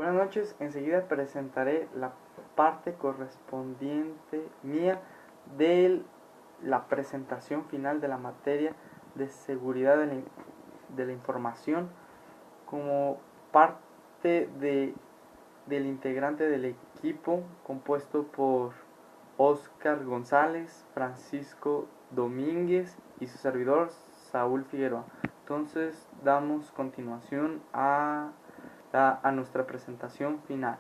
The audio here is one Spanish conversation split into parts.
Buenas noches, enseguida presentaré la parte correspondiente mía de la presentación final de la materia de seguridad de la información como parte del integrante del equipo compuesto por Oscar González, Francisco Domínguez y su servidor Saúl Figueroa. Entonces damos continuación a nuestra presentación final.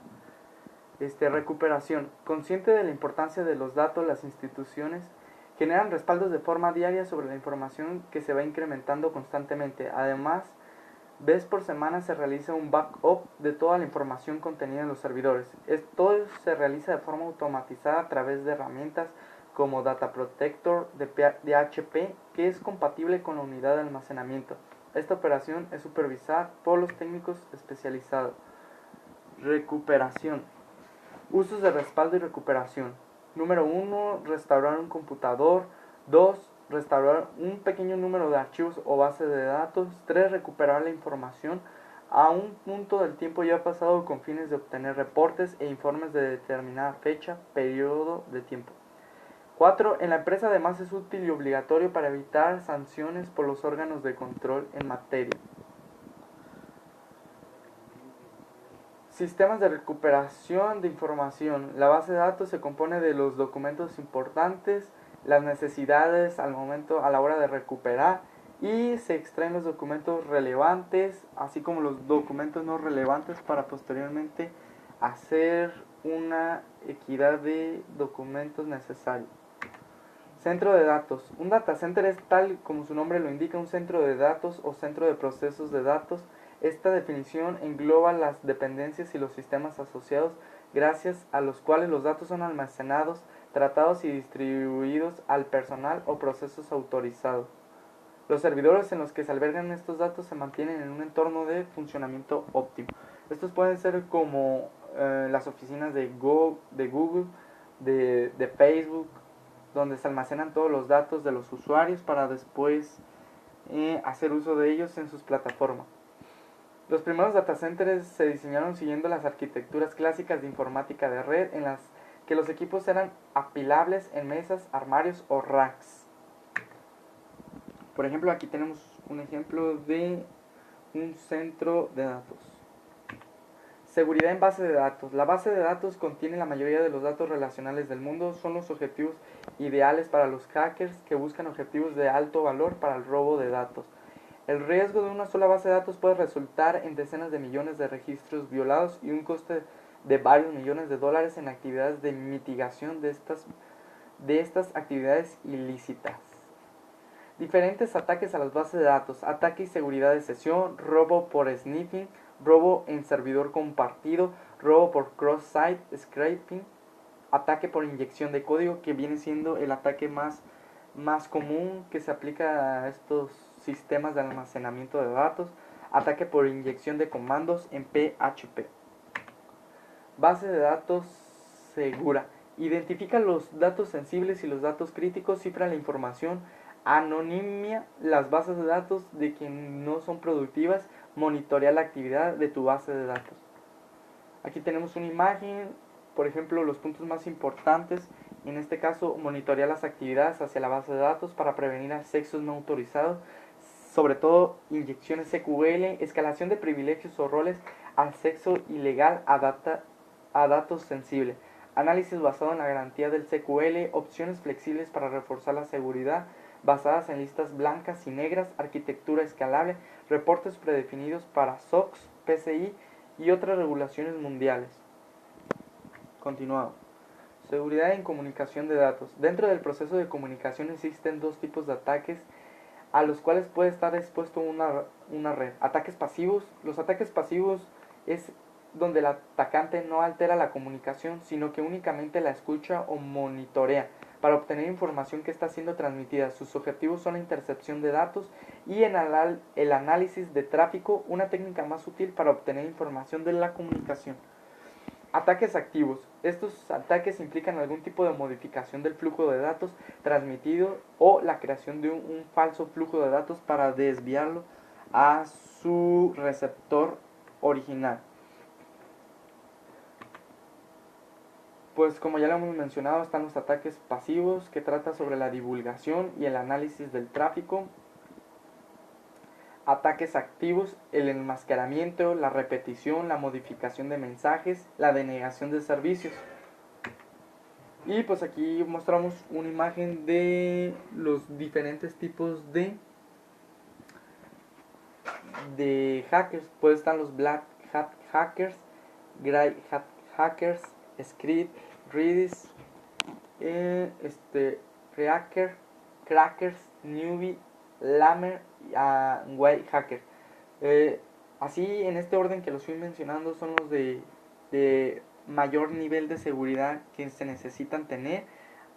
Recuperación. Consciente de la importancia de los datos, las instituciones generan respaldos de forma diaria sobre la información que se va incrementando constantemente. Además, vez por semana se realiza un backup de toda la información contenida en los servidores. Esto se realiza de forma automatizada a través de herramientas como Data Protector de HP, que es compatible con la unidad de almacenamiento. Esta operación es supervisada por los técnicos especializados. Recuperación. Usos de respaldo y recuperación. Número 1. Restaurar un computador. 2. Restaurar un pequeño número de archivos o bases de datos. 3. Recuperar la información a un punto del tiempo ya pasado con fines de obtener reportes e informes de determinada fecha, periodo de tiempo. 4. En la empresa además es útil y obligatorio para evitar sanciones por los órganos de control en materia. Sistemas de recuperación de información. La base de datos se compone de los documentos importantes, las necesidades a la hora de recuperar, y se extraen los documentos relevantes, así como los documentos no relevantes para posteriormente hacer una equidad de documentos necesarios. Centro de datos. Un data center es, tal como su nombre lo indica, un centro de datos o centro de procesos de datos. Esta definición engloba las dependencias y los sistemas asociados, gracias a los cuales los datos son almacenados, tratados y distribuidos al personal o procesos autorizados. Los servidores en los que se albergan estos datos se mantienen en un entorno de funcionamiento óptimo. Estos pueden ser como las oficinas de Google, de Facebook, donde se almacenan todos los datos de los usuarios para después hacer uso de ellos en sus plataformas. Los primeros data centers se diseñaron siguiendo las arquitecturas clásicas de informática de red, en las que los equipos eran apilables en mesas, armarios o racks. Por ejemplo, aquí tenemos un ejemplo de un centro de datos. Seguridad en base de datos. La base de datos contiene la mayoría de los datos relacionales del mundo. Son los objetivos ideales para los hackers que buscan objetivos de alto valor para el robo de datos. El riesgo de una sola base de datos puede resultar en decenas de millones de registros violados y un coste de varios millones de dólares en actividades de mitigación de estas actividades ilícitas. Diferentes ataques a las bases de datos: ataque y seguridad de sesión, robo por sniffing, robo en servidor compartido, robo por cross-site scraping, ataque por inyección de código, que viene siendo el ataque más común que se aplica a estos sistemas de almacenamiento de datos, ataque por inyección de comandos en PHP. Base de datos segura. Identifica los datos sensibles y los datos críticos, cifra la información, anonimia las bases de datos de que no son productivas, monitorea la actividad de tu base de datos. Aquí tenemos una imagen, por ejemplo, los puntos más importantes. En este caso, monitorear las actividades hacia la base de datos para prevenir accesos no autorizados, sobre todo inyecciones SQL, escalación de privilegios o roles, acceso ilegal a datos sensibles, análisis basado en la garantía del SQL, opciones flexibles para reforzar la seguridad, basadas en listas blancas y negras, arquitectura escalable, reportes predefinidos para SOX, PCI y otras regulaciones mundiales. Continuado. Seguridad en comunicación de datos. Dentro del proceso de comunicación existen dos tipos de ataques a los cuales puede estar expuesto una red. Ataques pasivos. Los ataques pasivos es donde el atacante no altera la comunicación, sino que únicamente la escucha o monitorea para obtener información que está siendo transmitida. Sus objetivos son la intercepción de datos y el análisis de tráfico, una técnica más útil para obtener información de la comunicación. Ataques activos. Estos ataques implican algún tipo de modificación del flujo de datos transmitido o la creación de un falso flujo de datos para desviarlo a su receptor original. pues como ya lo hemos mencionado, están los ataques pasivos, que trata sobre la divulgación y el análisis del tráfico. Ataques activos, el enmascaramiento, la repetición, la modificación de mensajes, la denegación de servicios. Y pues aquí mostramos una imagen de los diferentes tipos de hackers. Pues están los Black Hat Hackers, Grey Hat Hackers, Script, Redis, Crackers, Newbie, Lamer y White Hacker. Así en este orden que los fui mencionando son los de mayor nivel de seguridad que se necesitan tener,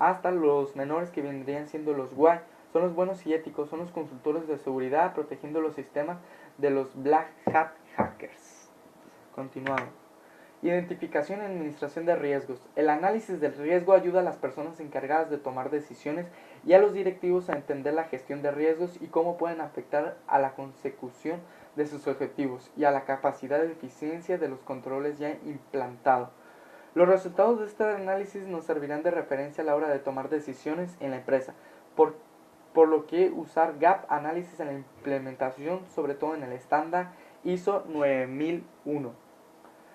hasta los menores que vendrían siendo los WAI. Son los buenos y éticos, son los consultores de seguridad protegiendo los sistemas de los Black Hat Hackers. Continuamos. Identificación y administración de riesgos. El análisis del riesgo ayuda a las personas encargadas de tomar decisiones y a los directivos a entender la gestión de riesgos y cómo pueden afectar a la consecución de sus objetivos y a la capacidad de eficiencia de los controles ya implantados. Los resultados de este análisis nos servirán de referencia a la hora de tomar decisiones en la empresa, por lo que usar gap análisis en la implementación, sobre todo en el estándar ISO 9001.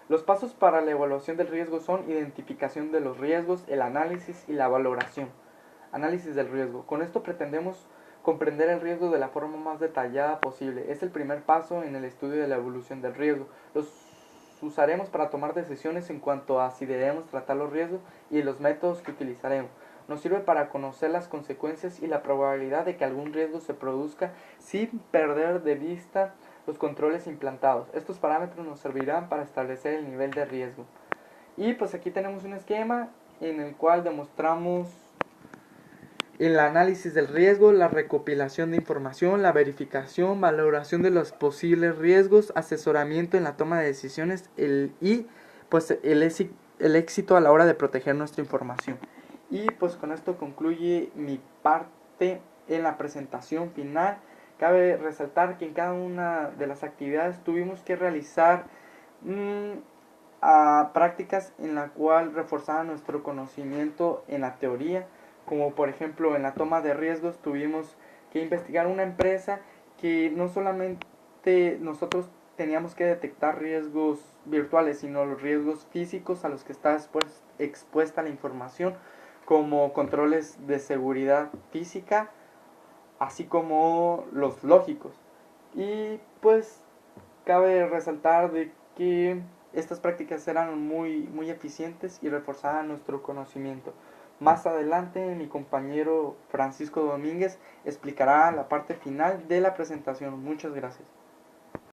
Los pasos para la evaluación del riesgo son identificación de los riesgos, el análisis y la valoración. Análisis del riesgo. Con esto pretendemos comprender el riesgo de la forma más detallada posible. Es el primer paso en el estudio de la evolución del riesgo. Los usaremos para tomar decisiones en cuanto a si debemos tratar los riesgos y los métodos que utilizaremos. Nos sirve para conocer las consecuencias y la probabilidad de que algún riesgo se produzca sin perder de vista los controles implantados. Estos parámetros nos servirán para establecer el nivel de riesgo. Y pues aquí tenemos un esquema en el cual demostramos el análisis del riesgo, la recopilación de información, la verificación, valoración de los posibles riesgos, asesoramiento en la toma de decisiones y pues el éxito a la hora de proteger nuestra información. Y pues con esto concluye mi parte en la presentación final. Cabe resaltar que en cada una de las actividades tuvimos que realizar prácticas en la cual reforzaban nuestro conocimiento en la teoría, como por ejemplo en la toma de riesgos tuvimos que investigar una empresa que no solamente nosotros teníamos que detectar riesgos virtuales, sino los riesgos físicos a los que está expuesta la información, como controles de seguridad física, así como los lógicos. Y pues cabe resaltar de que estas prácticas eran muy eficientes y reforzaban nuestro conocimiento. Más adelante mi compañero Francisco Domínguez explicará la parte final de la presentación. Muchas gracias.